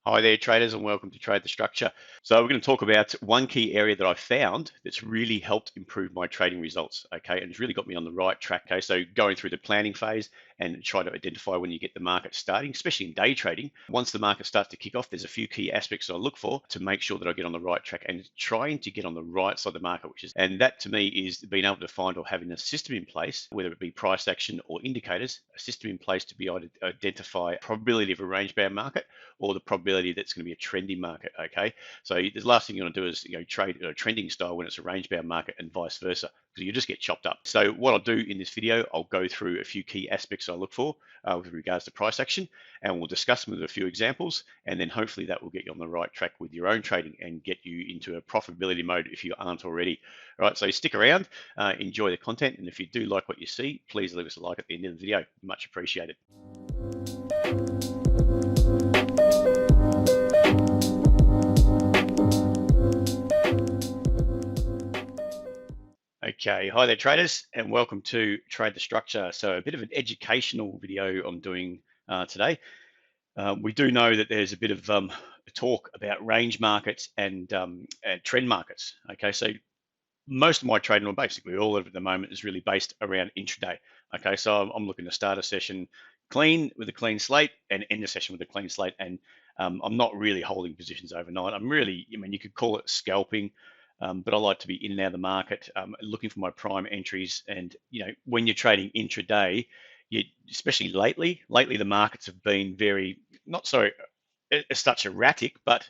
Hi there, traders, and welcome to Trade the Structure. So we're going to talk about one key area that I've found that's really helped improve my trading results, okay, and it's really got me on the right track, okay? So going through the planning phase and try to identify when you get the market starting, especially in day trading. Once the market starts to kick off, there's a few key aspects that I look for to make sure that I get on the right track and trying to get on the right side of the market, and that to me is being able to find or having a system in place, whether it be price action or indicators, a system in place to be able to identify probability of a range bound market or the probability that's going to be a trending market. Okay, so the last thing you want to do is trade a trending style when it's a range bound market and vice versa, because you just get chopped up. So what I'll do in this video, I'll go through a few key aspects I look for with regards to price action, and we'll discuss them with a few examples, and then hopefully that will get you on the right track with your own trading and get you into a profitability mode if you aren't already. All right, so stick around, enjoy the content, and if you do like what you see, please leave us a like at the end of the video. Much appreciated. Okay, hi there traders, and welcome to Trade the Structure. So a bit of an educational video I'm doing today. We do know that there's a bit of talk about range markets and trend markets. Okay, so most of my trading, or basically all of it at the moment, is really based around intraday. Okay, so I'm looking to start a session clean with a clean slate and end the session with a clean slate, and I'm not really holding positions overnight. I mean, you could call it scalping, but I like to be in and out of the market, looking for my prime entries. And when you're trading intraday, especially lately the markets have been very not so as such erratic, but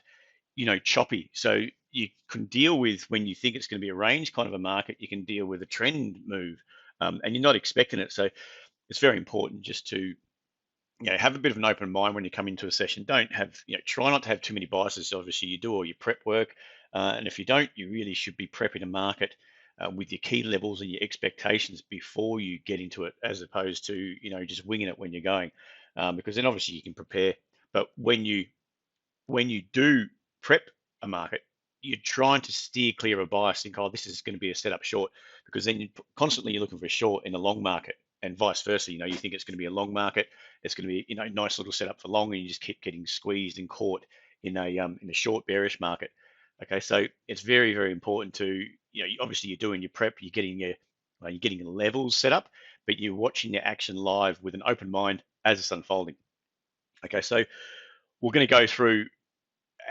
choppy. So you can deal with when you think it's going to be a range kind of a market. You can deal with a trend move, and you're not expecting it. So it's very important just to have a bit of an open mind when you come into a session. Don't have, try not to have too many biases. Obviously, you do all your prep work, and if you don't, you really should be prepping a market with your key levels and your expectations before you get into it, as opposed to just winging it when you're going, because then obviously you can prepare. But when you do prep a market, you're trying to steer clear of a bias, think, oh, this is going to be a setup short, because then constantly you're looking for a short in a long market, and vice versa. You think it's going to be a long market, it's going to be nice little setup for long, and you just keep getting squeezed and caught in a short bearish market. Okay, so it's very, very important to obviously you're doing your prep, you're getting your levels set up, but you're watching your action live with an open mind as it's unfolding. Okay, so we're going to go through,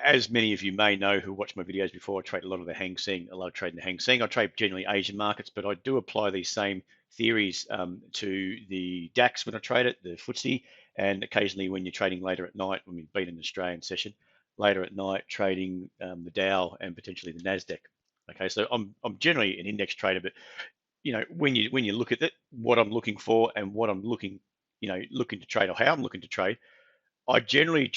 as many of you may know who watch my videos before, I trade a lot of the Hang Seng. I love trading the Hang Seng. I trade generally Asian markets, but I do apply these same theories to the DAX when I trade it, the FTSE, and occasionally when you're trading later at night, when we've been in an Australian session, later at night trading the Dow and potentially the Nasdaq. Okay, so I'm generally an index trader, but when you look at it, what I'm looking for and what I'm looking to trade, or how I'm looking to trade, I generally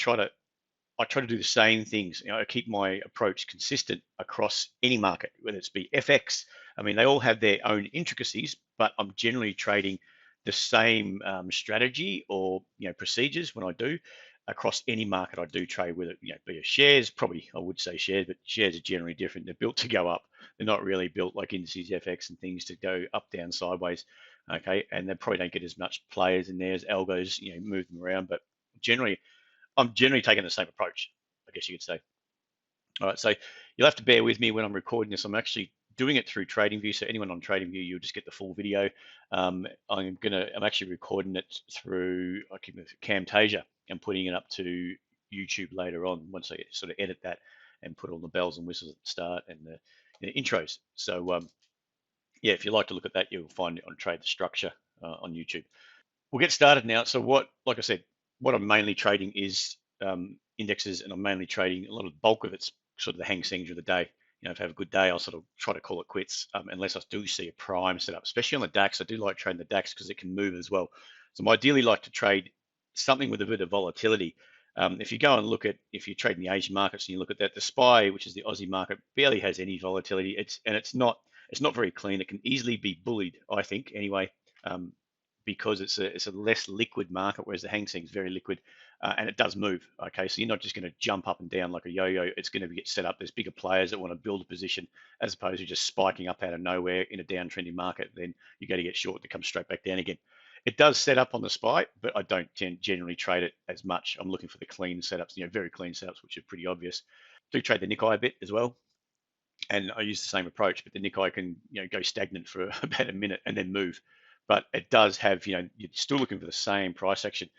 I try to do the same things. I keep my approach consistent across any market, whether it's be FX. I mean, they all have their own intricacies, but I'm generally trading the same strategy or procedures when I do across any market I do trade. Whether be a shares, probably I would say shares, but shares are generally different. They're built to go up. They're not really built like indices, FX, and things to go up, down, sideways. Okay, and they probably don't get as much players in there as algos, move them around, but generally I'm generally taking the same approach, I guess you could say. All right, so you'll have to bear with me when I'm recording this. I'm actually doing it through TradingView, so anyone on TradingView, you'll just get the full video. I'm actually recording it through Camtasia and putting it up to YouTube later on once I sort of edit that and put all the bells and whistles at the start and the intros. So yeah, if you like to look at that, you'll find it on Trade the Structure on YouTube. We'll get started now. So like I said, what I'm mainly trading is indexes, and I'm mainly trading a lot of the bulk of it's sort of the Hang Seng of the day. If I have a good day, I'll sort of try to call it quits unless I do see a prime setup, especially on the DAX. I do like trading the DAX because it can move as well. So I ideally like to trade something with a bit of volatility. If you go and look at, if you're trading the Asian markets and you look at that, the SPY, which is the Aussie market, barely has any volatility. It's not very clean. It can easily be bullied, I think, anyway. Because it's a less liquid market, whereas the Hang Seng is very liquid, and it does move. Okay, so you're not just going to jump up and down like a yo-yo. It's going to get set up. There's bigger players that want to build a position, as opposed to just spiking up out of nowhere in a downtrending market. Then you got to get short to come straight back down again. It does set up on the SPY, but I don't generally trade it as much. I'm looking for the clean setups, very clean setups, which are pretty obvious. Do trade the Nikkei a bit as well, and I use the same approach, but the Nikkei can go stagnant for about a minute and then move. But it does have, you're still looking for the same price action.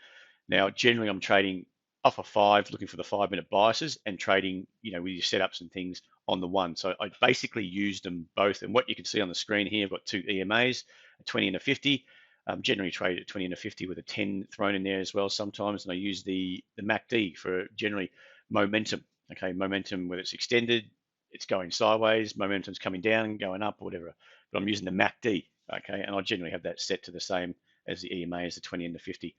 Now, generally, I'm trading off a 5, looking for the 5-minute biases, and trading, with your setups and things on the one. So I basically use them both. And what you can see on the screen here, I've got two EMAs, a 20 and a 50. Generally trade at 20 and a 50 with a 10 thrown in there as well sometimes. And I use the MACD for generally momentum. Okay, momentum, whether it's extended, it's going sideways, momentum's coming down, going up, or whatever. But I'm using the MACD. Okay, and I generally have that set to the same as the EMA, as the 20 and the 50.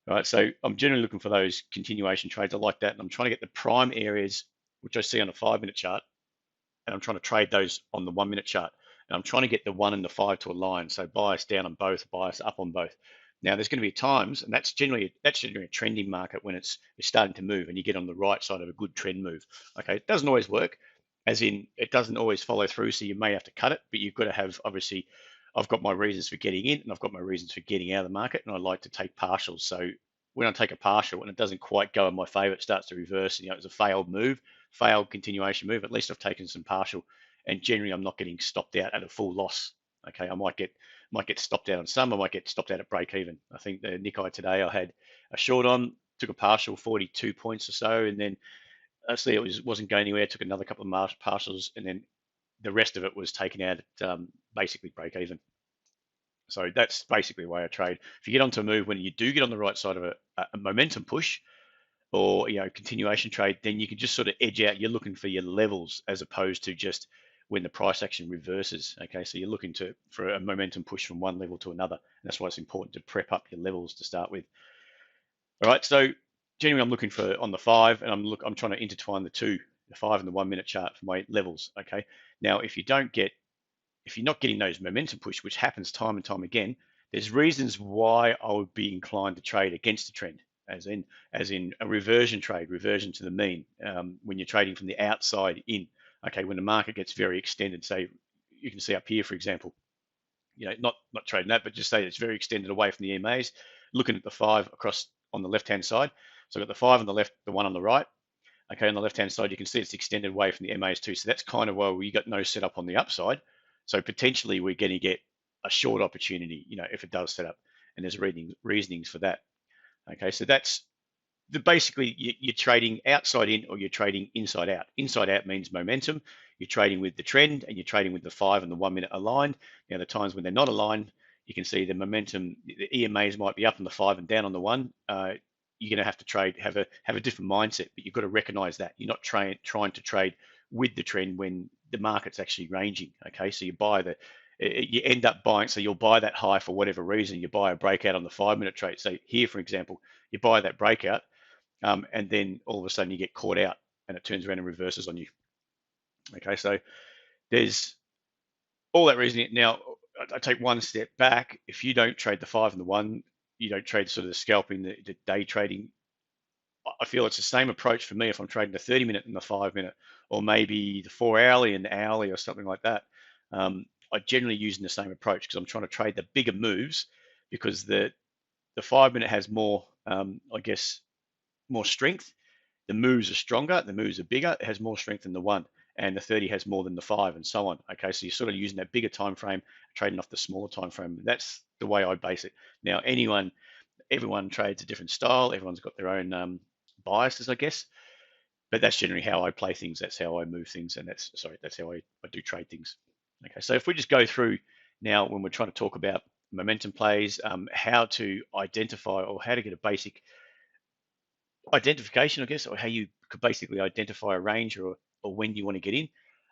All right, so I'm generally looking for those continuation trades. I like that, and I'm trying to get the prime areas, which I see on a 5-minute chart, and I'm trying to trade those on the 1-minute chart. And I'm trying to get the 1 and the 5 to align, so bias down on both, bias up on both. Now, there's going to be times, and that's generally a trending market when it's starting to move, and you get on the right side of a good trend move. Okay, it doesn't always work, as in it doesn't always follow through, so you may have to cut it, but you've got to have, obviously, I've got my reasons for getting in, and I've got my reasons for getting out of the market, and I like to take partials. So when I take a partial and it doesn't quite go in my favor, it starts to reverse, and it's a failed move, failed continuation move, at least I've taken some partial, and generally I'm not getting stopped out at a full loss. Okay, I might get stopped out on some, I might get stopped out at break even. I think the Nikkei today I had a short on, took a partial 42 points or so, and then actually it wasn't going anywhere. Took another couple of partials, and then the rest of it was taken out at basically break even. So that's basically the way I trade. If you get onto a move when you do get on the right side of a momentum push, or continuation trade, then you can just sort of edge out. You're looking for your levels as opposed to just when the price action reverses. Okay, so you're looking for a momentum push from one level to another. And that's why it's important to prep up your levels to start with. All right, so generally I'm looking for on the 5, and I'm trying to intertwine the 5 and the 1-minute chart for my levels. Okay, now if you're not getting those momentum push, which happens time and time again, there's reasons why I would be inclined to trade against the trend, as in a reversion trade, reversion to the mean, when you're trading from the outside in. Okay, when the market gets very extended, say you can see up here, for example, not trading that, but just say it's very extended away from the EMAs, looking at the 5 across on the left-hand side. So I've got the 5 on the left, the 1 on the right. Okay, on the left-hand side, you can see it's extended away from the MAs too. So that's kind of why we got no setup on the upside. So potentially we're going to get a short opportunity, if it does set up, and there's reasonings for that. Okay, so that's basically you're trading outside in, or you're trading inside out. Inside out means momentum. You're trading with the trend, and you're trading with the 5 and the 1-minute aligned. Now, the times when they're not aligned, you can see the momentum. The EMAs might be up on the 5 and down on the 1. You're going to have to have a different mindset, but you've got to recognize that you're not trying to trade with the trend when the market's actually ranging. Okay, so you end up buying, so you'll buy that high for whatever reason. You buy a breakout on the 5-minute trade. So here, for example, you buy that breakout, and then all of a sudden you get caught out, and it turns around and reverses on you. Okay, so there's all that reasoning. Now, I take one step back. If you don't trade the 5 and the 1, you don't trade sort of the scalping, the day trading. I feel it's the same approach for me if I'm trading the 30-minute and the 5-minute, or maybe the 4-hourly and the hourly or something like that. I generally use the same approach because I'm trying to trade the bigger moves, because the 5-minute has more, I guess, more strength. The moves are stronger, the moves are bigger, it has more strength than the 1, and the 30 has more than the 5, and so on. Okay, so you're sort of using that bigger time frame, trading off the smaller time frame. That's the way I base it. Now, everyone trades a different style. Everyone's got their own biases, I guess. But that's generally how I play things. That's how I move things, and that's how I do trade things. Okay, so if we just go through now, when we're trying to talk about momentum plays, how to identify, or how to get a basic identification, I guess, or how you could basically identify a range, or when you want to get in.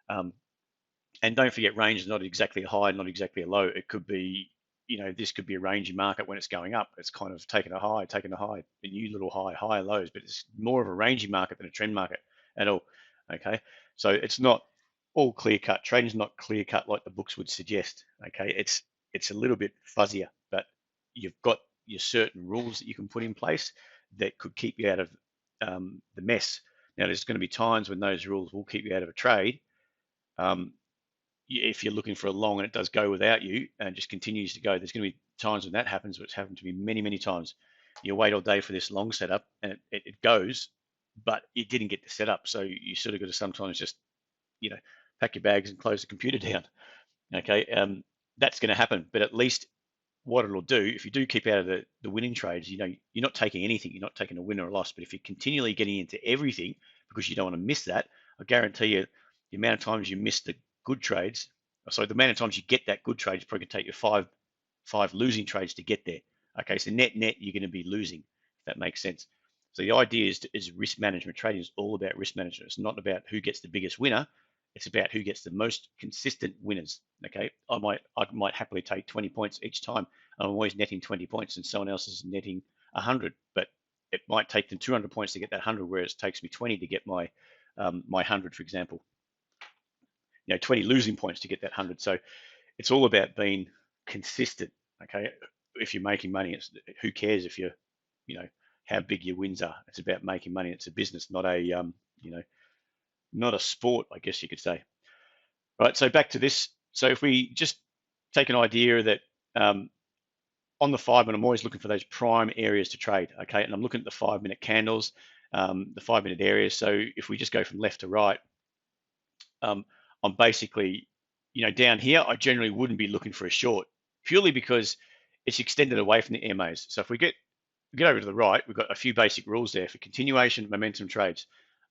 And don't forget, range is not exactly a high, not exactly a low. It could be, this could be a ranging market when it's going up. It's kind of taking a new little high, higher lows, but it's more of a ranging market than a trend market at all. Okay, so it's not all clear cut. Trading's not clear cut like the books would suggest. Okay, it's a little bit fuzzier, but you've got your certain rules that you can put in place that could keep you out of the mess. Now, there's going to be times when those rules will keep you out of a trade. If you're looking for a long and it does go without you and just continues to go, there's going to be times when that happens, which happened to me many, many times. You wait all day for this long setup and it goes, but it didn't get the setup. So you sort of got to sometimes just, pack your bags and close the computer down. Okay. That's going to happen, but at least what it'll do, if you do keep out of the winning trades, you're not taking anything. You're not taking a win or a loss. But if you're continually getting into everything because you don't want to miss that, I guarantee you the amount of times you miss the good trades, sorry, the amount of times you get that good trade is probably going to take you five losing trades to get there. Okay, so net you're going to be losing, if that makes sense. So the idea is risk management. Trading is all about risk management. It's not about who gets the biggest winner. It's about who gets the most consistent winners. Okay, I might happily take 20 points each time. I'm always netting 20 points, and someone else is netting 100. But it might take them 200 points to get that 100, whereas it takes me 20 to get my 100, for example. 20 losing points to get that 100. So it's all about being consistent. Okay, if you're making money, who cares if how big your wins are? It's about making money. It's a business, not a sport, I guess you could say. Right. So back to this. So if we just take an idea that on the 5 minute, I'm always looking for those prime areas to trade. Okay, and I'm looking at the 5 minute candles, the 5 minute areas. So if we just go from left to right, I'm basically, down here, I generally wouldn't be looking for a short purely because it's extended away from the EMAs. So if we get over to the right, we've got a few basic rules there for continuation momentum trades.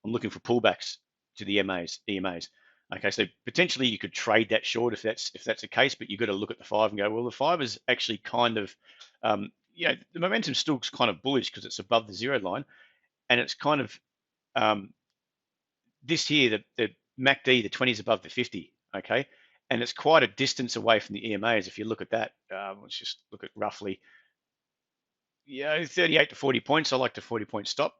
I'm looking for pullbacks to the EMAs. Okay, so potentially you could trade that short if that's the case, but you've got to look at the 5 and go, well, the 5 is actually kind of, the momentum's still kind of bullish because it's above the 0 line, and it's kind of this here, the MACD, the 20 is above the 50. Okay, and it's quite a distance away from the EMAs. If you look at that, let's just look at roughly 38 to 40 points. I like the 40-point stop.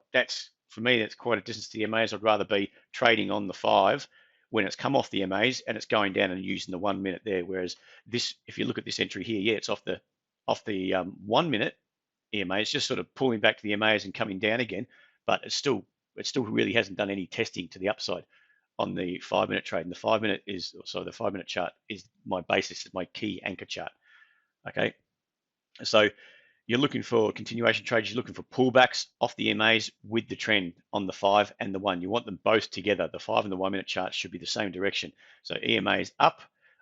For me, that's quite a distance to the MAs. I'd rather be trading on the 5 when it's come off the MAs and it's going down and using the 1 minute there. Whereas this, if you look at this entry here, it's off the 1 minute EMA. It's just sort of pulling back to the MAs and coming down again, but it still really hasn't done any testing to the upside on the 5 minute trade. And the 5 minute the 5 minute chart is my basis, is my key anchor chart. Okay, so you're looking for continuation trades. You're looking for pullbacks off the EMAs with the trend on the 5 and the 1. You want them both together. The 5 and the 1 minute charts should be the same direction. So EMAs up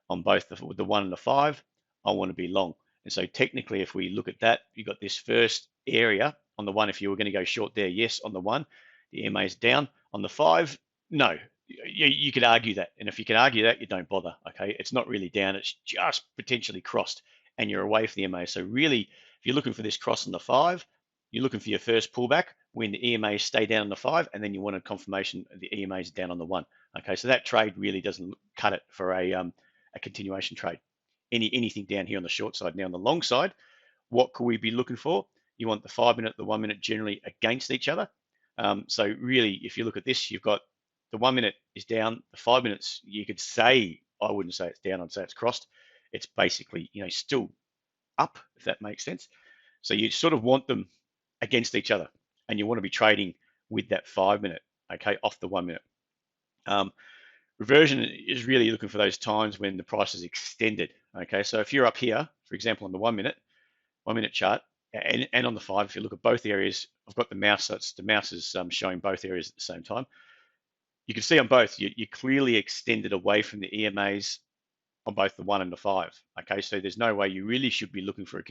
on both the 1 and the 5. I want to be long. And so technically, if we look at that, you've got this first area on the 1. If you were going to go short there, yes, on the 1. The EMA is down. On the 5, no. You could argue that. And if you can argue that, you don't bother. Okay, it's not really down. It's just potentially crossed, and you're away from the EMA. So really, if you're looking for this cross on the 5, you're looking for your first pullback when the EMAs stay down on the 5, and then you want a confirmation of the EMAs down on the 1. Okay, so that trade really doesn't cut it for a continuation trade. Anything down here on the short side. Now on the long side, what could we be looking for? You want the 5 minute, the 1 minute generally against each other. So really, if you look at this, you've got the 1 minute is down, the 5 minutes, you could say, I wouldn't say it's down, I'd say it's crossed. It's basically, still up, if that makes sense. So you sort of want them against each other, and you want to be trading with that 5 minute, okay, off the 1 minute. Reversion is really looking for those times when the price is extended, okay? So if you're up here, for example, on the 1 minute chart, and on the 5, if you look at both areas, I've got the mouse, so the mouse is showing both areas at the same time. You can see on both, you're clearly extended away from the EMAs on both the 1 and the 5. Okay, so there's no way you really should be looking for a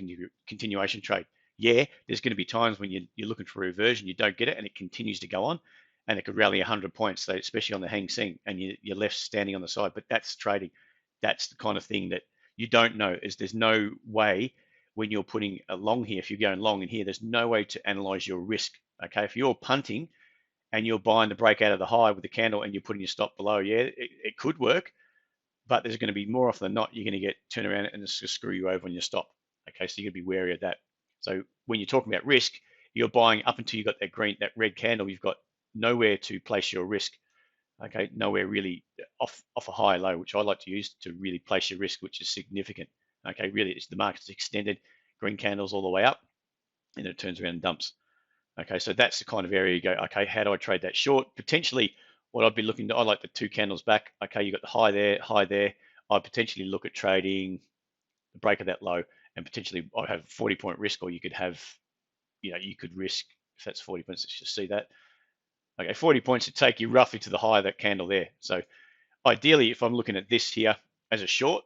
continuation trade. Yeah, there's going to be times when you're looking for a reversion, you don't get it, and it continues to go on, and it could rally 100 points, so especially on the Hang Seng, and you're left standing on the side. But that's trading. That's the kind of thing that you don't know. There's no way when you're putting a long here, if you're going long in here, there's no way to analyze your risk. Okay, if you're punting and you're buying the break out of the high with the candle and you're putting your stop below, yeah, it could work, but there's going to be more often than not, you're going to get turn around and it's going to screw you over on your stop. Okay, so you're going to be wary of that. So when you're talking about risk, you're buying up until you got that red candle, you've got nowhere to place your risk. Okay, nowhere really off a high or low, which I like to use to really place your risk, which is significant. Okay, really, it's the market's extended, green candles all the way up, and then it turns around and dumps. Okay, so that's the kind of area you go, okay, how do I trade that short? Potentially, what I'd be looking to, I like the 2 candles back. Okay, you got the high there. I'd potentially look at trading the break of that low and potentially I have 40-point risk, or you could have, you could risk, if that's 40 points, let's just see that. Okay, 40 points to take you roughly to the high of that candle there. So ideally, if I'm looking at this here as a short,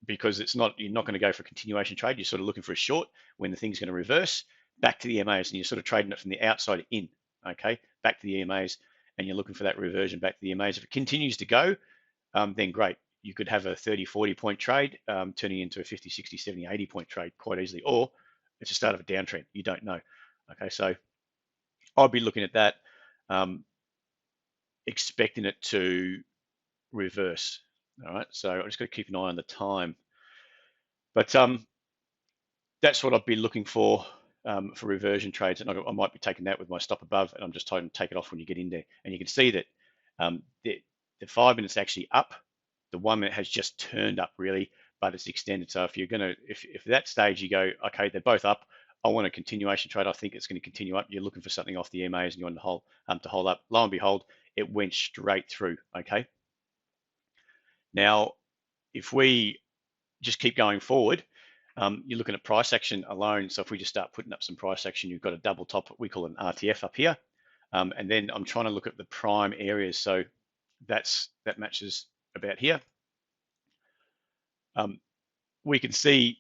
because you're not going to go for a continuation trade, you're sort of looking for a short when the thing's going to reverse back to the EMAs, and you're sort of trading it from the outside in, okay, back to the EMAs, and you're looking for that reversion back to the EMAs. If it continues to go, then great. You could have a 30, 40 point trade turning into a 50, 60, 70, 80 point trade quite easily, or it's a start of a downtrend. You don't know. Okay, so I'd be looking at that, expecting it to reverse. All right, so I just got to keep an eye on the time. But that's what I'd be looking for reversion trades, and I might be taking that with my stop above, and I'm just trying to take it off when you get in there. And you can see that the 5 minutes actually up, the 1 minute has just turned up really, but it's extended. So if you're gonna, if at that stage you go, okay, they're both up, I want a continuation trade, I think it's going to continue up. You're looking for something off the EMAs, and you want to hold up. Lo and behold, it went straight through. Okay. Now, if we just keep going forward, you're looking at price action alone. So if we just start putting up some price action, you've got a double top, what we call an RTF up here. And then I'm trying to look at the prime areas. So that matches about here. We can see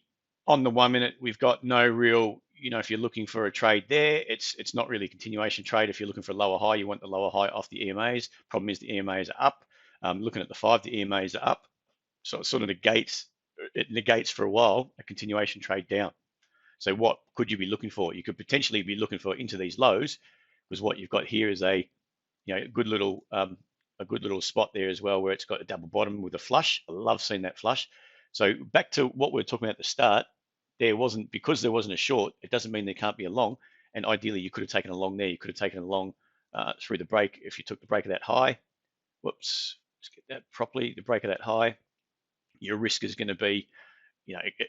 on the 1 minute, we've got no real, if you're looking for a trade there, it's not really a continuation trade. If you're looking for a lower high, you want the lower high off the EMAs. Problem is the EMAs are up. Looking at the 5, the EMAs are up. So it sort of negates for a while a continuation trade down. So what could you be looking for? You could potentially be looking for into these lows, because what you've got here is a good little spot there as well, where it's got a double bottom with a flush. I love seeing that flush. So back to what we were talking about at the start, because there wasn't a short, it doesn't mean there can't be a long. And ideally, you could have taken a long there. You could have taken a long through the break if you took the break of that high. Whoops, let's get that properly. The break of that high, your risk is going to be,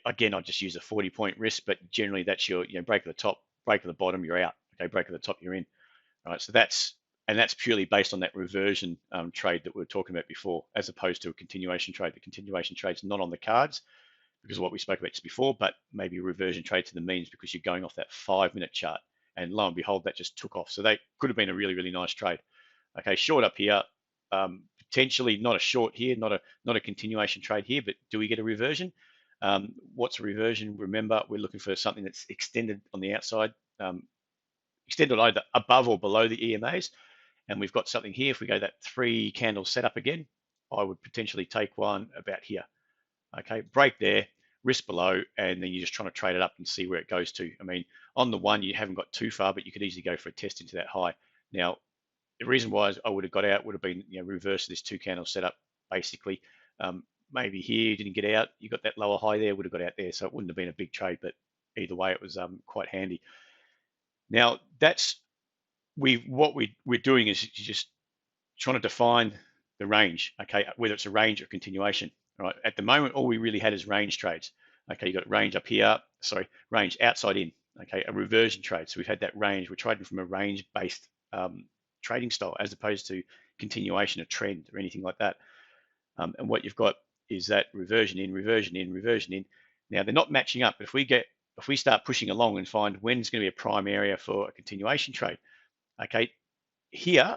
again, I'll just use a 40-point risk, but generally that's your, break of the top, break of the bottom, you're out. Okay, break of the top, you're in. All right, so that's purely based on that reversion trade that we were talking about before, as opposed to a continuation trade. The continuation trade's not on the cards because of what we spoke about just before, but maybe a reversion trade to the means because you're going off that 5 minute chart. And lo and behold, that just took off. So they could have been a really, really nice trade. Okay, short up here, potentially not a short here, not a continuation trade here, but do we get a reversion? What's a reversion? Remember, we're looking for something that's extended on the outside, extended either above or below the EMAs. And we've got something here. If we go that 3 candle setup again, I would potentially take one about here. Okay, break there, risk below, and then you're just trying to trade it up and see where it goes to. I mean, on the 1, you haven't got too far, but you could easily go for a test into that high. Now, the reason why I would have got out would have been, reverse this 2 candle setup, basically. Maybe here you didn't get out, you got that lower high there, would have got out there, so it wouldn't have been a big trade, but either way, it was quite handy. Now, what we're doing is just trying to define the range, okay, whether it's a range or continuation. All right, at the moment, all we really had is range trades. Okay, you got range up here, range outside in, okay, a reversion trade. So we've had that range, we're trading from a range-based trading style as opposed to continuation, a trend, or anything like that. And what you've got is that reversion in, reversion in, reversion in. Now they're not matching up. But if we start pushing along and find when's going to be a prime area for a continuation trade, okay, here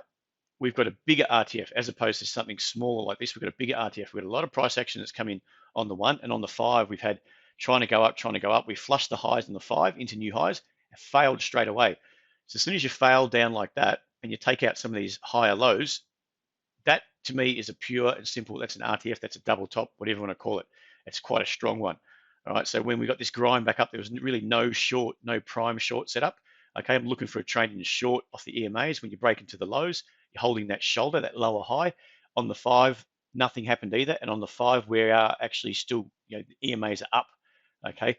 we've got a bigger RTF as opposed to something smaller like this. We've got a bigger RTF. We've got a lot of price action that's come in on the 1, and on the 5 we've had trying to go up. We flushed the highs on the 5 into new highs and failed straight away. So as soon as you fail down like that and you take out some of these higher lows, that to me is a pure and simple, that's an RTF, that's a double top, whatever you want to call it. It's quite a strong one. All right, so when we got this grind back up, there was really no prime short setup. Okay, I'm looking for a trade in short off the EMAs. When you break into the lows, you're holding that shoulder, that lower high. On the 5, nothing happened either. And on the 5, we are actually still, the EMAs are up. Okay,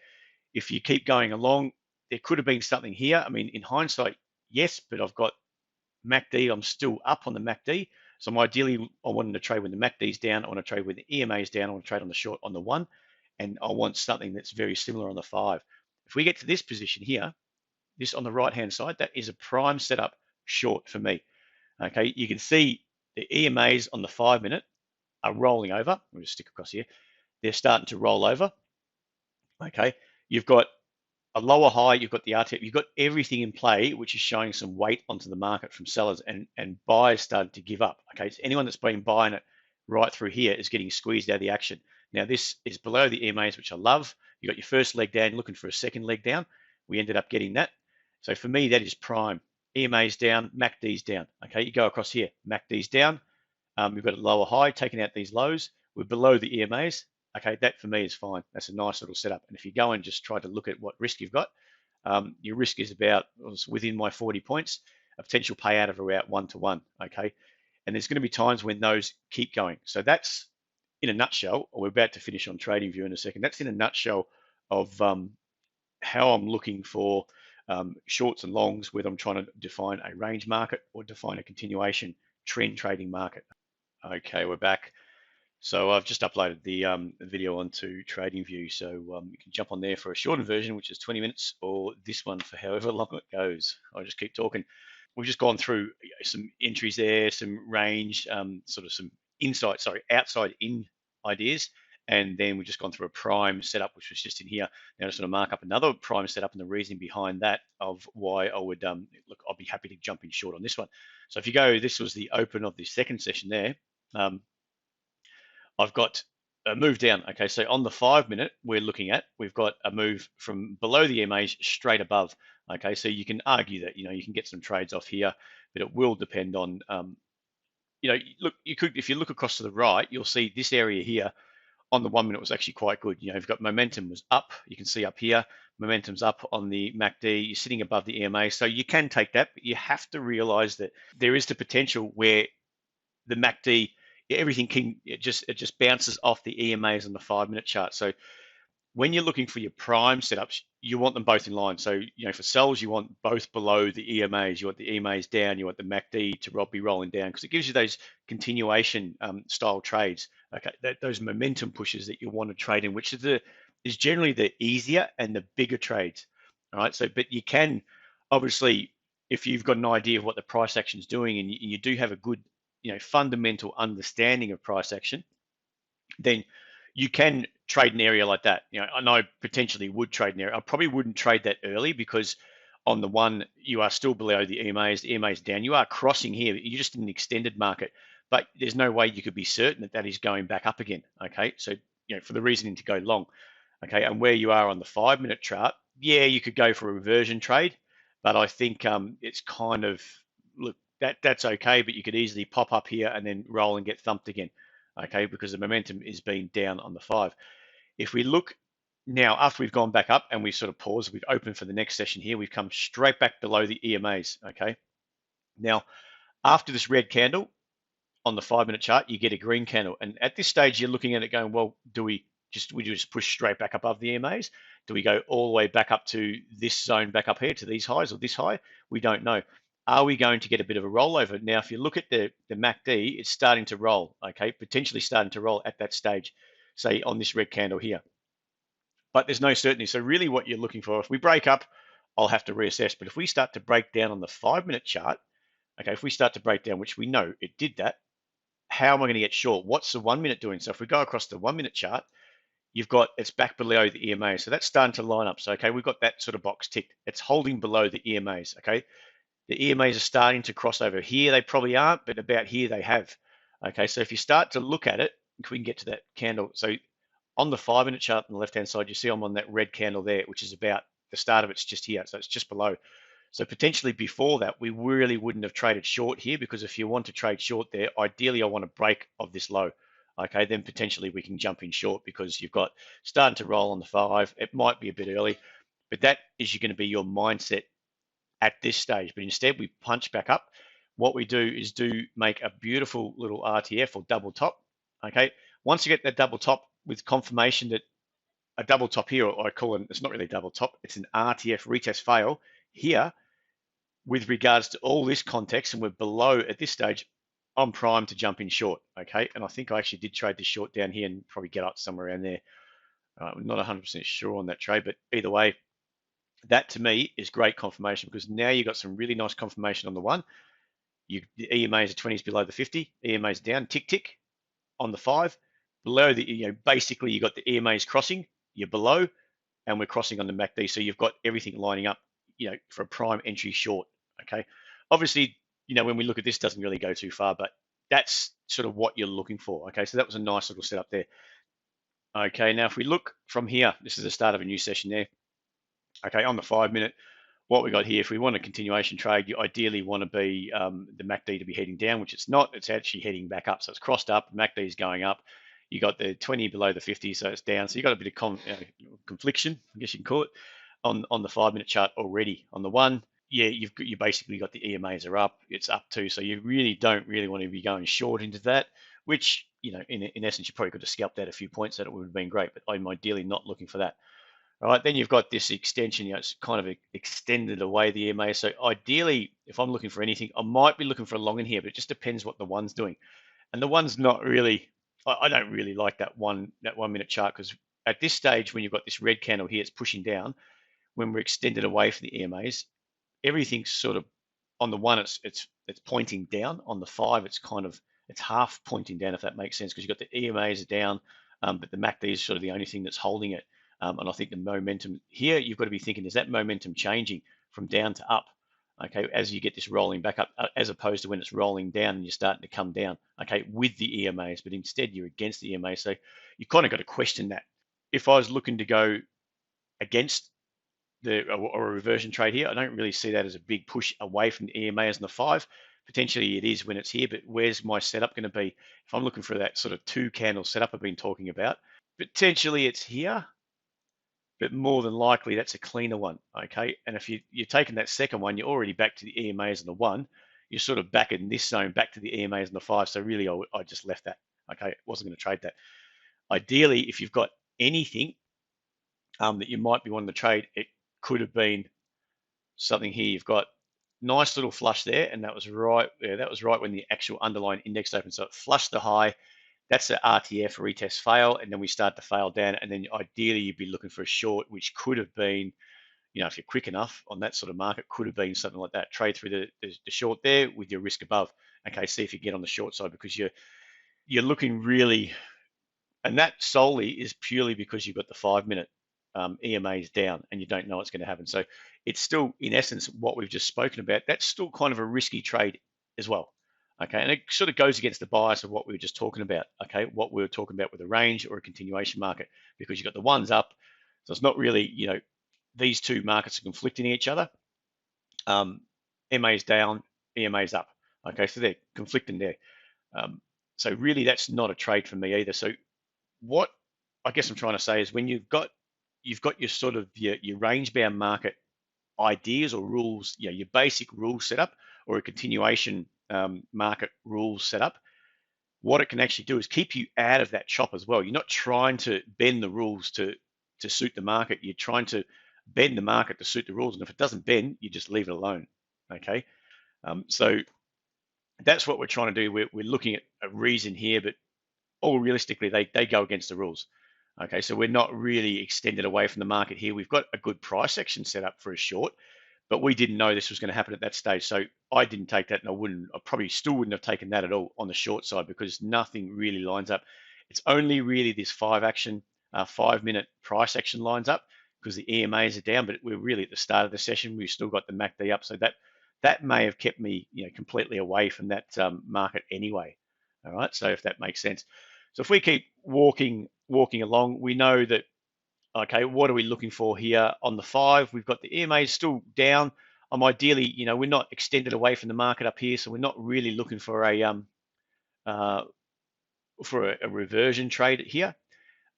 if you keep going along, there could have been something here. I mean, in hindsight, yes, but I've got MACD, I'm still up on the MACD. So I'm ideally, I wanted to trade when the MACD's down, I want to trade when the EMA's down, I want to trade on the short on the 1, and I want something that's very similar on the 5. If we get to this position here, this on the right-hand side, that is a prime setup short for me. Okay, you can see the EMAs on the 5 minute are rolling over. We'll just stick across here. They're starting to roll over. Okay, you've got a lower high, you've got the RTF, you've got everything in play, which is showing some weight onto the market from sellers, and buyers started to give up. Okay, so anyone that's been buying it right through here is getting squeezed out of the action. Now this is below the EMAs, which I love. You got your first leg down, looking for a second leg down. We ended up getting that. So for me, that is prime. EMA's down, MACD's down. Okay, you go across here, MACD's down. We've got a lower high, taking out these lows. We're below the EMAs. Okay, that for me is fine. That's a nice little setup. And if you go and just try to look at what risk you've got, your risk is about within my 40 points, a potential payout of about 1-to-1. Okay, and there's going to be times when those keep going. So that's in a nutshell. We're about to finish on TradingView in a second. That's in a nutshell of how I'm looking for shorts and longs, whether I'm trying to define a range market or define a continuation trend trading market. Okay, we're back. So I've just uploaded the video onto TradingView, so you can jump on there for a shorter version, which is 20 minutes, or this one for however long it goes. I'll just keep talking. We've just gone through some entries there, some range, sort of some outside in ideas, and then we've just gone through a prime setup, which was just in here. Now I'm just going to mark up another prime setup and the reason behind that of why I would, look, I'll be happy to jump in short on this one. So if you go, this was the open of the second session there. I've got a move down. Okay, so on the 5-minute we're looking at, we've got a move from below the EMAs straight above. Okay, so you can argue that, you can get some trades off here, but it will depend on, look, you could, if you look across to the right, you'll see this area here on the 1-minute was actually quite good. You've got momentum was up. You can see up here, momentum's up on the MACD. You're sitting above the EMA, so you can take that, but you have to realize that there is the potential where the MACD, everything it just bounces off the EMAs on the 5-minute chart. So when you're looking for your prime setups, you want them both in line. So, for sells, you want both below the EMAs. You want the EMAs down. You want the MACD to be rolling down because it gives you those continuation style trades. Okay, those momentum pushes that you want to trade in, which is generally the easier and the bigger trades. All right. So, but you can obviously, if you've got an idea of what the price action is doing, and you do have a good, fundamental understanding of price action, then you can trade an area like that. And I potentially would trade an area. I probably wouldn't trade that early because on the one, you are still below the EMAs down. You are crossing here. You're just in an extended market, but there's no way you could be certain that that is going back up again. Okay, so for the reasoning to go long. Okay, and where you are on the 5-minute chart, yeah, you could go for a reversion trade, but I think it's kind of, look, that's okay, but you could easily pop up here and then roll and get thumped again. Okay, because the momentum is being down on the 5. If we look now, after we've gone back up and we've sort of paused, we've opened for the next session here, we've come straight back below the EMAs. Okay, now after this red candle on the 5-minute chart, you get a green candle, and at this stage you're looking at it going, well, do we just push straight back above the EMAs? Do we go all the way back up to this zone, back up here to these highs or this high? We don't know. Are we going to get a bit of a rollover? Now, if you look at the MACD, it's starting to roll, okay, potentially starting to roll at that stage, say on this red candle here. But there's no certainty. So really what you're looking for, if we break up, I'll have to reassess. But if we start to break down on the 5-minute chart, okay, if we start to break down, which we know it did that, how am I going to get short? What's the 1-minute doing? So if we go across the 1-minute chart, you've got, it's back below the EMA. So that's starting to line up. So, okay, we've got that sort of box ticked. It's holding below the EMAs, okay? The EMAs are starting to cross over here. They probably aren't, but about here they have. Okay, so if you start to look at it, if we can get to that candle. So on the 5-minute chart on the left-hand side, you see I'm on that red candle there, which is about the start of it's just here. So it's just below. So potentially before that, we really wouldn't have traded short here, because if you want to trade short there, ideally I want a break of this low. Okay, then potentially we can jump in short because you've got starting to roll on the 5. It might be a bit early, but that is going to be your mindset at this stage. But instead we punch back up. What we do is make a beautiful little RTF or double top. Okay, once you get that double top with confirmation that a double top here, or I call it, it's not really a double top, it's an RTF retest fail here with regards to all this context, and we're below at this stage, I'm primed to jump in short. Okay, and I think I actually did trade this short down here and probably get up somewhere around there. I'm not 100% sure on that trade, but either way, that to me is great confirmation, because now you've got some really nice confirmation on the 1. The EMAs are 20s below the 50, EMAs down, tick, tick on the 5. Below the, basically you got the EMAs crossing, you're below. and we're crossing on the MACD. So you've got everything lining up, for a prime entry short. Okay. Obviously, when we look at this, it doesn't really go too far, but that's sort of what you're looking for. Okay. So that was a nice little setup there. Okay. Now, if we look from here, this is the start of a new session there. Okay. On the 5 minute, what we got here, if we want a continuation trade, you ideally want to be the MACD to be heading down, which it's not. It's actually heading back up. So it's crossed up. MACD is going up. You got the 20 below the 50, so it's down. So you got a bit of confliction, I guess you can call it, on the 5 minute chart already. On the one, yeah, you basically got the EMAs are up. It's up too. So you really don't want to be going short into that. Which in essence, you probably could have scalped that a few points. That it would have been great. But I'm ideally not looking for that. All right, then you've got this extension, it's kind of extended away the EMA. So ideally, if I'm looking for anything, I might be looking for a long in here, but it just depends what the one's doing. And the one's not really, I don't really like that 1 minute chart, because at this stage, when you've got this red candle here, it's pushing down. When we're extended away from the EMAs, everything's sort of on the one, it's pointing down. On the five, it's half pointing down, if that makes sense, because you've got the EMAs are down, but the MACD is sort of the only thing that's holding it. And I think the momentum here, you've got to be thinking, is that momentum changing from down to up? Okay, as you get this rolling back up, as opposed to when it's rolling down and you're starting to come down, okay, with the EMAs, but instead you're against the EMA. So you kind of got to question that. If I was looking to go against or a reversion trade here, I don't really see that as a big push away from the EMAs and the five. Potentially it is when it's here, but where's my setup going to be? If I'm looking for that sort of 2 candle setup I've been talking about, potentially it's here, but more than likely that's a cleaner one, okay? And if you're taking that second one, you're already back to the EMAs and the one. You're sort of back in this zone, back to the EMAs and the five. So really, I just left that, okay? Wasn't going to trade that. Ideally, if you've got anything that you might be wanting to trade, it could have been something here. You've got nice little flush there, and that was right. Yeah, that was right when the actual underlying index opened. So it flushed the high. That's the RTF retest fail, and then we start to fail down, and then ideally you'd be looking for a short, which could have been, if you're quick enough on that sort of market, could have been something like that. Trade through the short there with your risk above. Okay, see if you get on the short side, because you're looking really, and that solely is purely because you've got the 5 minute EMAs down and you don't know what's going to happen. So it's still, in essence, what we've just spoken about. That's still kind of a risky trade as well. Okay, and it sort of goes against the bias of what we were just talking about. Okay, what we were talking about with a range or a continuation market, because you've got the ones up, so it's not really, these two markets are conflicting each other. MA's down, EMA's up. Okay, so they're conflicting there. So really, that's not a trade for me either. So what I guess I'm trying to say is, when you've got your sort of your range bound market ideas or rules, your basic rule setup, or a continuation market rules setup, what it can actually do is keep you out of that chop as well. You're not trying to bend the rules to suit the market. You're trying to bend the market to suit the rules. And if it doesn't bend, you just leave it alone. Okay. So that's what we're trying to do. We're looking at a reason here, but all realistically, they go against the rules. Okay, so we're not really extended away from the market here. We've got a good price action set up for a short, but we didn't know this was going to happen at that stage. So I didn't take that, and I probably still wouldn't have taken that at all on the short side, because nothing really lines up. It's only really this 5 minute price action lines up, because the EMAs are down, but we're really at the start of the session. We've still got the MACD up, so that may have kept me completely away from that market anyway. All right, so if that makes sense. So if we keep walking along, we know that, okay, what are we looking for here on the 5? We've got the EMA still down. I'm ideally, we're not extended away from the market up here, so we're not really looking for a reversion trade here.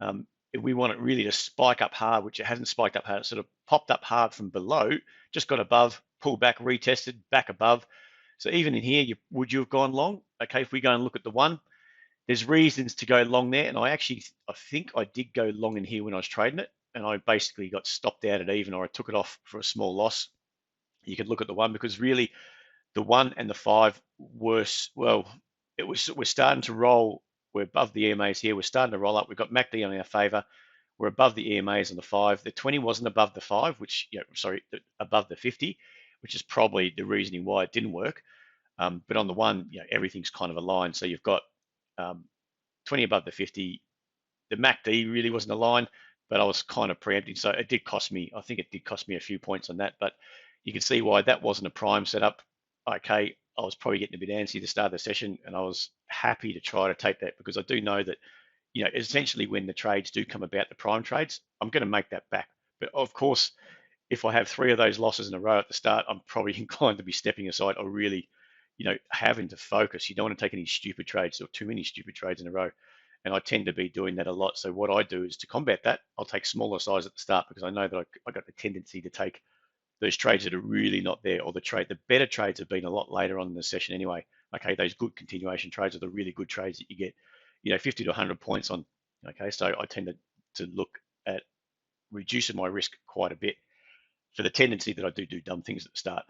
If we want it really to spike up hard, which it hasn't spiked up hard, it sort of popped up hard from below, just got above, pulled back, retested, back above. So even in here, would you have gone long? Okay, if we go and look at the one, there's reasons to go long there, and I think I did go long in here when I was trading it, and I basically got stopped out at even, or I took it off for a small loss. You could look at the one, because really the 1 and the 5 we're starting to roll. We're above the EMAs here. We're starting to roll up. We've got MACD on our favor. We're above the EMAs on the 5. The 20 wasn't above the 5, above the 50, which is probably the reasoning why it didn't work. But on the one, everything's kind of aligned. So you've got 20 above the 50. The MACD really wasn't aligned. but I was kind of preempting. So it did cost me, I think it did cost me a few points on that, but you can see why that wasn't a prime setup. Okay, I was probably getting a bit antsy at the start of the session, and I was happy to try to take that because I do know that, essentially when the trades do come about, the prime trades, I'm going to make that back. But of course, if I have three of those losses in a row at the start, I'm probably inclined to be stepping aside or really, having to focus. You don't want to take any stupid trades or too many stupid trades in a row. And I tend to be doing that a lot. So what I do is to combat that, I'll take smaller size at the start because I know that I got the tendency to take those trades that are really not there, or the better trades have been a lot later on in the session anyway. Okay, those good continuation trades are the really good trades that you get, 50 to 100 points on. Okay, so I tend to look at reducing my risk quite a bit for the tendency that I do dumb things at the start.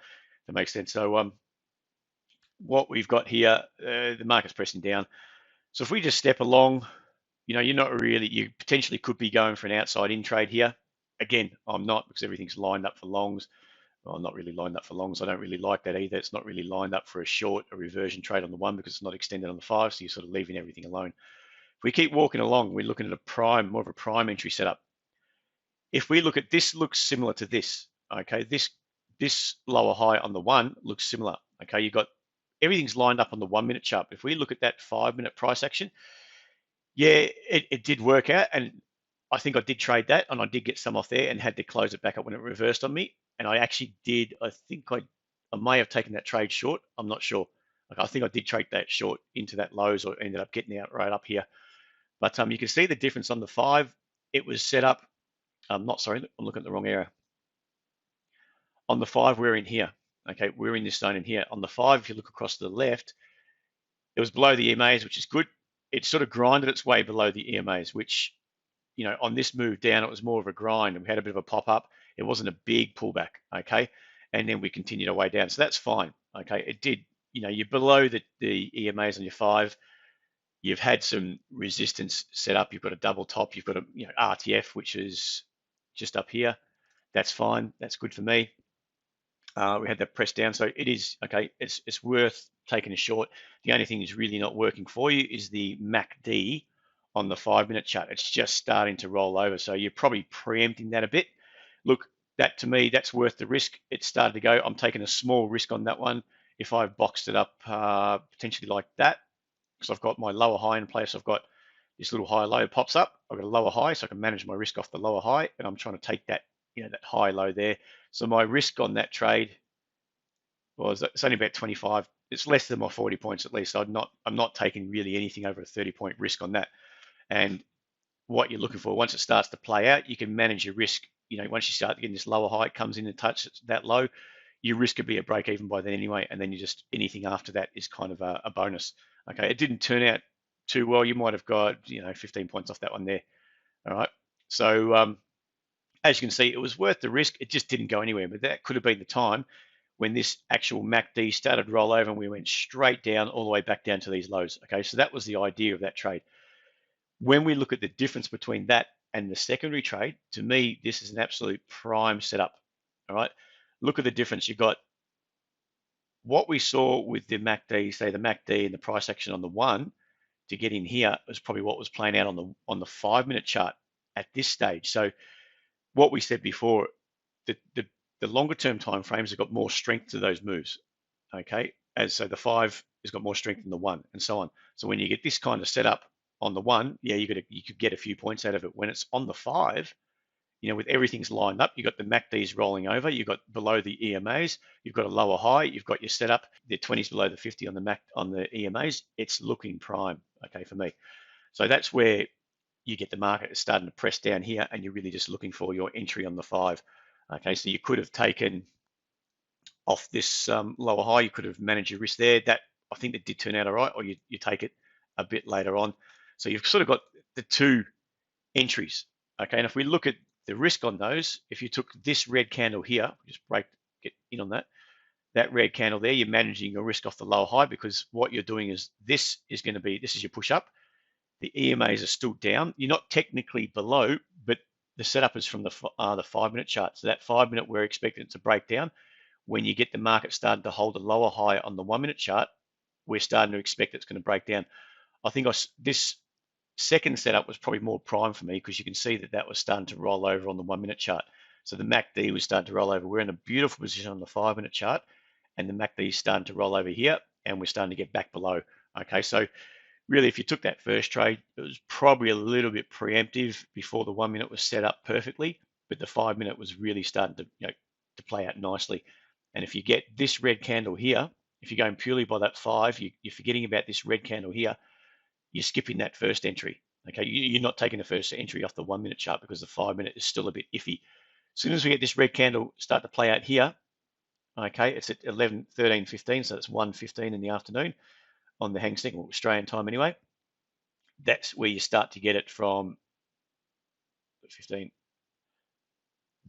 That makes sense. So what we've got here, the market's pressing down. So if we just step along, you potentially could be going for an outside in trade here. Again, I'm not, because everything's lined up for longs. Well, not really lined up for longs. I don't really like that either. It's not really lined up for a short, a reversion trade on the one because it's not extended on the five. So you're sort of leaving everything alone. If we keep walking along, we're looking at more of a prime entry setup. If we look at this, looks similar to this. Okay, this lower high on the one looks similar. Okay, you've got everything's lined up on the 1 minute chart. If we look at that 5 minute price action, yeah, it did work out, and I think I did trade that, and I did get some off there, and had to close it back up when it reversed on me. And I actually did. I think I may have taken that trade short. I'm not sure. Like, I think I did trade that short into that lows, or ended up getting out right up here. But you can see the difference on the five. It was set up. Not sorry, I'm looking at the wrong area. On the five, we're in here. Okay, we're in this zone in here. On the five, if you look across to the left, it was below the EMAs, which is good. It sort of grinded its way below the EMAs, which, on this move down, it was more of a grind, and we had a bit of a pop up. It wasn't a big pullback, okay? And then we continued our way down. So that's fine, okay? It did, you're below the EMAs on your five. You've had some resistance set up. You've got a double top. You've got a RTF, which is just up here. That's fine. That's good for me. We had that press down, so it is okay. It's worth taking a short. The only thing that's really not working for you is the MACD on the 5 minute chart. It's just starting to roll over, so you're probably preempting that a bit. Look, that to me, that's worth the risk. It started to go. I'm taking a small risk on that one. If I've boxed it up potentially like that, because I've got my lower high in place, I've got this little high low pops up. I've got a lower high, so I can manage my risk off the lower high, and I'm trying to take that, that high low there. So my risk on that trade was, it's only about 25. It's less than my 40 points at least. So I'm not taking really anything over a 30-point risk on that. And what you're looking for, once it starts to play out, you can manage your risk. Once you start getting this lower high, it comes in and touch that low, your risk could be a break even by then anyway. And then you just, anything after that is kind of a bonus. Okay, it didn't turn out too well. You might have got 15 points off that one there. All right. So as you can see, it was worth the risk. It just didn't go anywhere. But that could have been the time when this actual MACD started to roll over and we went straight down all the way back down to these lows. Okay, so that was the idea of that trade. When we look at the difference between that and the secondary trade, to me, this is an absolute prime setup. All right, look at the difference. You've got what we saw with the MACD, say the MACD and the price action on the one to get in here was probably what was playing out on the 5 minute chart at this stage. So what we said before, the longer term time frames have got more strength to those moves. Okay, as so the five has got more strength than the one, and so on. So when you get this kind of setup on the one, yeah, you could get a few points out of it. When it's on the five, with everything's lined up, you've got the MACDs rolling over, you've got below the EMAs, you've got a lower high, you've got your setup, the 20s below the 50 on the EMAs. It's looking prime, okay, for me. So that's where you get the market starting to press down here, and you're really just looking for your entry on the five. Okay, so you could have taken off this lower high, you could have managed your risk there. That, I think, that did turn out all right, or you take it a bit later on. So you've sort of got the two entries. Okay, and if we look at the risk on those, if you took this red candle here, just get in on that red candle there, you're managing your risk off the lower high, because what you're doing is this is your push up. The EMAs are still down. You're not technically below, but the setup is from the 5 minute chart. So that 5 minute, we're expecting it to break down. When you get the market starting to hold a lower high on the 1 minute chart, we're starting to expect it's going to break down. I think this second setup was probably more prime for me because you can see that that was starting to roll over on the 1 minute chart. So the MACD was starting to roll over. We're in a beautiful position on the 5 minute chart, and the MACD is starting to roll over here, and we're starting to get back below. Okay, so really, if you took that first trade, it was probably a little bit preemptive before the 1 minute was set up perfectly, but the 5 minute was really starting to, to play out nicely. And if you get this red candle here, if you're going purely by that 5, you're forgetting about this red candle here. You're skipping that first entry. Okay, you're not taking the first entry off the 1 minute chart because the 5 minute is still a bit iffy. As soon as we get this red candle start to play out here, okay, it's at 11, 13, 15, so it's 1:15 in the afternoon on the Hang Seng, Australian time anyway. That's where you start to get it from 15.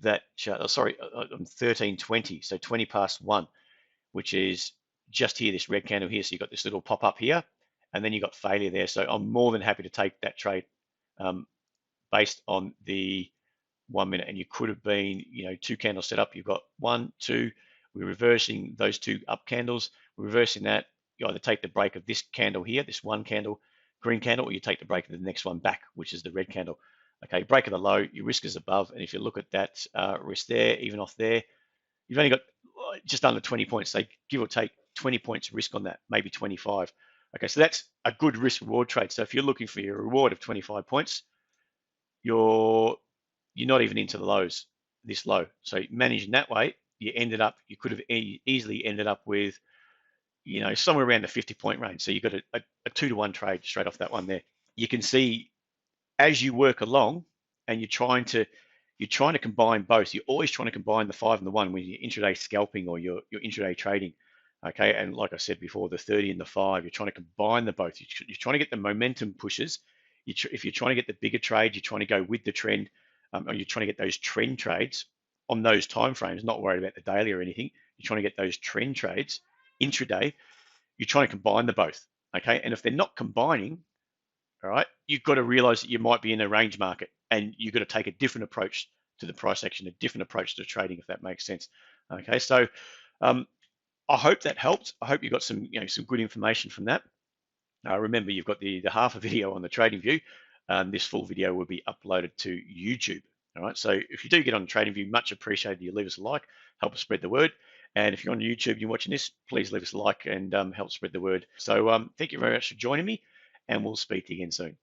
That chart, oh, sorry, on 13:20, so 20 past 1, which is just here, this red candle here. So you've got this little pop up here, and then you've got failure there. So I'm more than happy to take that trade based on the 1 minute. And you could have been, 2 candles set up. You've got 1, 2. We're reversing those 2 up candles. We're reversing that. You either take the break of this candle here, this 1 candle, green candle, or you take the break of the next one back, which is the red candle. Okay, break of the low, your risk is above. And if you look at that risk there, even off there, you've only got just under 20 points. So give or take 20 points risk on that, maybe 25. Okay, so that's a good risk reward trade. So if you're looking for your reward of 25 points, you're not even into the lows this low. So managing that way, you could have easily ended up with, somewhere around the 50-point range. So you've got a 2-to-1 trade straight off that one there. You can see as you work along and you're trying to combine both. You're always trying to combine the 5 and the 1 when you're intraday scalping or you're intraday trading. Okay, and like I said before, the 30 and the 5, you're trying to combine the both. You're trying to get the momentum pushes. If you're trying to get the bigger trades, you're trying to go with the trend, or you're trying to get those trend trades on those time frames, not worried about the daily or anything. You're trying to get those trend trades intraday. You're trying to combine the both. Okay, and if they're not combining, all right, you've got to realize that you might be in a range market and you've got to take a different approach to the price action, a different approach to trading, if that makes sense. Okay, so I hope that helped. I hope you got some, some good information from that. Remember, you've got the half a video on the trading view. This full video will be uploaded to YouTube. All right, so if you do get on trading view, much appreciated you leave us a like, help us spread the word. And if you're on YouTube and you're watching this, please leave us a like and help spread the word. So thank you very much for joining me, and we'll speak to you again soon.